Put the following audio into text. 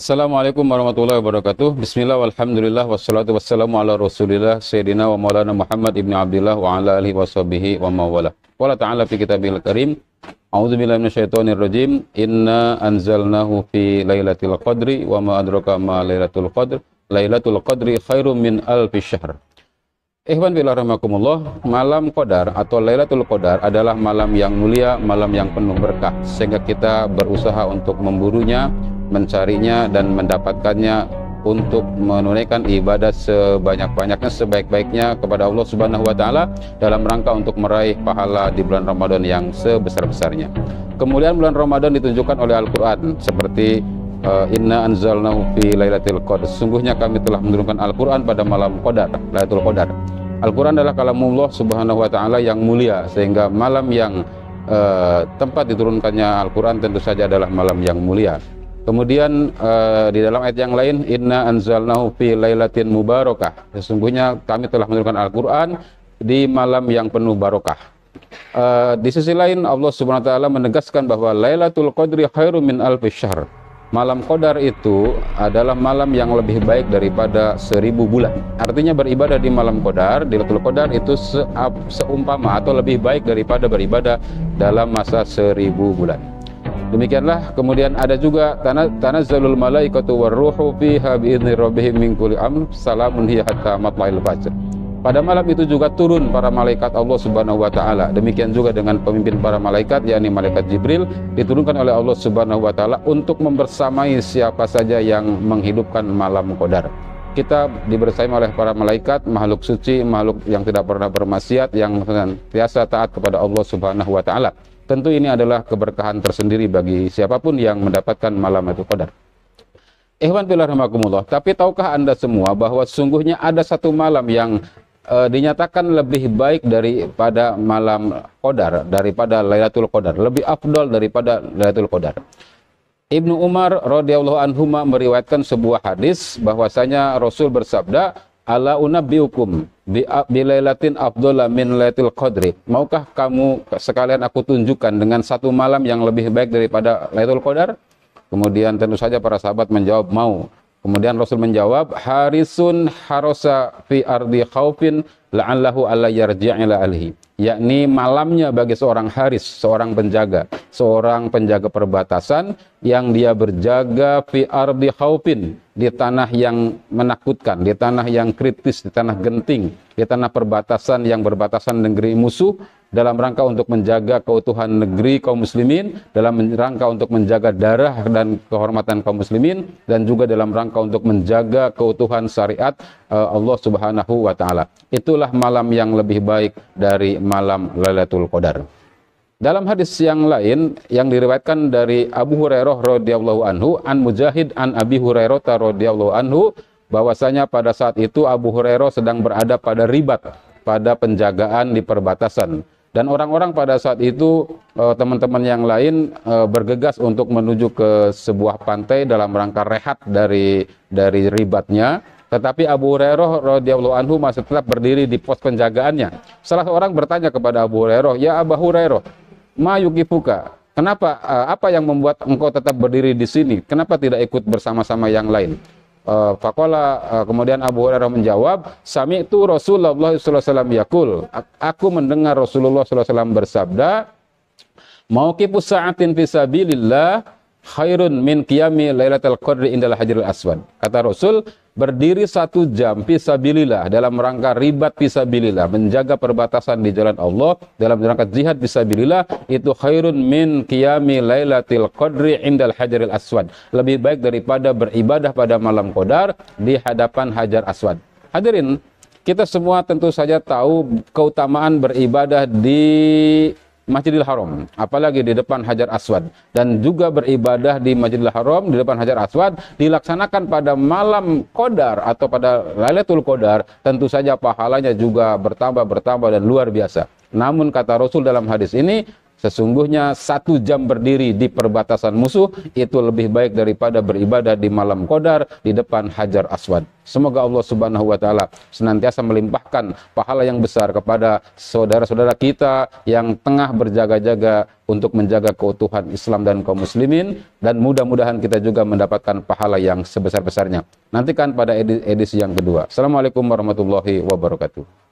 Assalamualaikum warahmatullahi wabarakatuh. Bismillah walhamdulillah wassalatu wassalamu ala rasulillah Sayyidina wa maulana Muhammad ibn Abdillah wa ala alihi wa sahbihi wa mawala. Qala ta'ala fi kitabihil karim, a'udzu billahi minasyaitonir rajim, inna anzalnahu fi lailatul qadri wa ma adraka ma lailatul qadr, lailatul qadri khairum min alfi syahr. Ikhwan fillah rahimakumullah, malam Qadar atau Lailatul Qadar adalah malam yang mulia, malam yang penuh berkah, sehingga kita berusaha untuk memburunya, mencarinya dan mendapatkannya untuk menunaikan ibadah sebanyak-banyaknya, sebaik-baiknya kepada Allah Subhanahu wa taala dalam rangka untuk meraih pahala di bulan Ramadan yang sebesar-besarnya. Kemuliaan bulan Ramadan ditunjukkan oleh Al-Qur'an seperti inna anzalnahu fi lailatul qadar. Sungguhnya kami telah menurunkan Al-Qur'an pada malam Qadar, Lailatul Qadar. Al-Qur'an adalah kalamullah Subhanahu wa taala yang mulia, sehingga malam yang tempat diturunkannya Al-Qur'an tentu saja adalah malam yang mulia. Kemudian di dalam ayat yang lain, inna anzalnahu fi lailatin mubarakah. Sesungguhnya kami telah menurunkan Al-Qur'an di malam yang penuh barokah. Di sisi lain Allah Subhanahu wa taala menegaskan bahwa Lailatul Qadri khairum min alfi syahr. Malam Qadar itu adalah malam yang lebih baik daripada 1000 bulan. Artinya beribadah di malam Qadar, di Lailatul Qadar itu seumpama atau lebih baik daripada beribadah dalam masa 1000 bulan. Demikianlah. Kemudian ada juga tanazzalul malaikatu warruhu fiha bi'izni rabbihim min kulli amr salamun hiya hatta matla'il fajr. Pada malam itu juga turun para malaikat Allah Subhanahu wa taala. Demikian juga dengan pemimpin para malaikat, yakni malaikat Jibril, diturunkan oleh Allah Subhanahu wa taala untuk membersamai siapa saja yang menghidupkan malam Qadar. Kita dibersamai oleh para malaikat, makhluk suci, makhluk yang tidak pernah bermaksiat, yang senantiasa taat kepada Allah Subhanahu wa taala. Tentu ini adalah keberkahan tersendiri bagi siapapun yang mendapatkan malam itu Qadar. Ikhwan fillah rahimakumullah, tapi tahukah Anda semua bahwa sungguhnya ada satu malam yang dinyatakan lebih baik daripada malam Qadar, daripada Lailatul Qadar, lebih afdal daripada Lailatul Qadar. Ibnu Umar radhiyallahu anhuma meriwayatkan sebuah hadis bahwasanya Rasul bersabda, ala unabbiukum bi lailatin afdala min lailatul qadri. Maukah kamu sekalian aku tunjukkan dengan satu malam yang lebih baik daripada Lailatul Qadar? Kemudian tentu saja para sahabat menjawab mau. Kemudian Rasul menjawab, harisun harosa fi ardi khaufin la'allahu alla yarji' ila ahlihi. Yakni malamnya bagi seorang haris, seorang penjaga perbatasan yang dia berjaga fi ardi khaufin, di tanah yang menakutkan, di tanah yang kritis, di tanah genting, di tanah perbatasan yang berbatasan negeri musuh, dalam rangka untuk menjaga keutuhan negeri kaum muslimin, dalam rangka untuk menjaga darah dan kehormatan kaum muslimin, dan juga dalam rangka untuk menjaga keutuhan syariat Allah Subhanahu wa taala. Itulah malam yang lebih baik dari malam Lailatul Qadar. Dalam hadis yang lain yang diriwayatkan dari Abu Hurairah radhiyallahu anhu, an Mujahid an Abi Hurairah radhiyallahu anhu, bahwasanya pada saat itu Abu Hurairah sedang berada pada ribat, pada penjagaan di perbatasan. Dan orang-orang pada saat itu, teman-teman yang lain bergegas untuk menuju ke sebuah pantai dalam rangka rehat dari ribatnya. Tetapi Abu Hurairah radhiyallahu anhu masih tetap berdiri di pos penjagaannya. Salah seorang bertanya kepada Abu Hurairah, "Ya Abu Hurairah, ma yukifuka? Kenapa, apa yang membuat engkau tetap berdiri di sini? Kenapa tidak ikut bersama-sama yang lain?" Faqala, kemudian Abu Hurairah menjawab, sami'tu Rasulullah sallallahu alaihi wasallam yaqul, aku mendengar Rasulullah sallallahu alaihi wasallam bersabda, mauqifus sa'atin fi sabilillah khairun min qiyami lailatul qadri indal hajaril aswad. Kata Rasul, berdiri 1 jam fisabilillah, dalam rangka ribat fisabilillah, menjaga perbatasan di jalan Allah, dalam rangka jihad fisabilillah, itu khairun min qiyami lailatul qadri indal hajaril aswad. Lebih baik daripada beribadah pada malam Qadar di hadapan Hajar Aswad. Hadirin, kita semua tentu saja tahu keutamaan beribadah di Masjidil Haram, apalagi di depan Hajar Aswad, dan juga beribadah di Masjidil Haram di depan Hajar Aswad dilaksanakan pada malam Qadar atau pada Lailatul Qadar, tentu saja pahalanya juga bertambah dan luar biasa. Namun kata Rasul dalam hadis ini, Sesungguhnya 1 jam berdiri di perbatasan musuh itu lebih baik daripada beribadah di malam Qadar di depan Hajar Aswad. Semoga Allah Subhanahu wa taala senantiasa melimpahkan pahala yang besar kepada saudara-saudara kita yang tengah berjaga-jaga untuk menjaga keutuhan Islam dan kaum muslimin, dan mudah-mudahan kita juga mendapatkan pahala yang sebesar-besarnya. Nantikan pada edisi yang kedua. Assalamualaikum warahmatullahi wabarakatuh.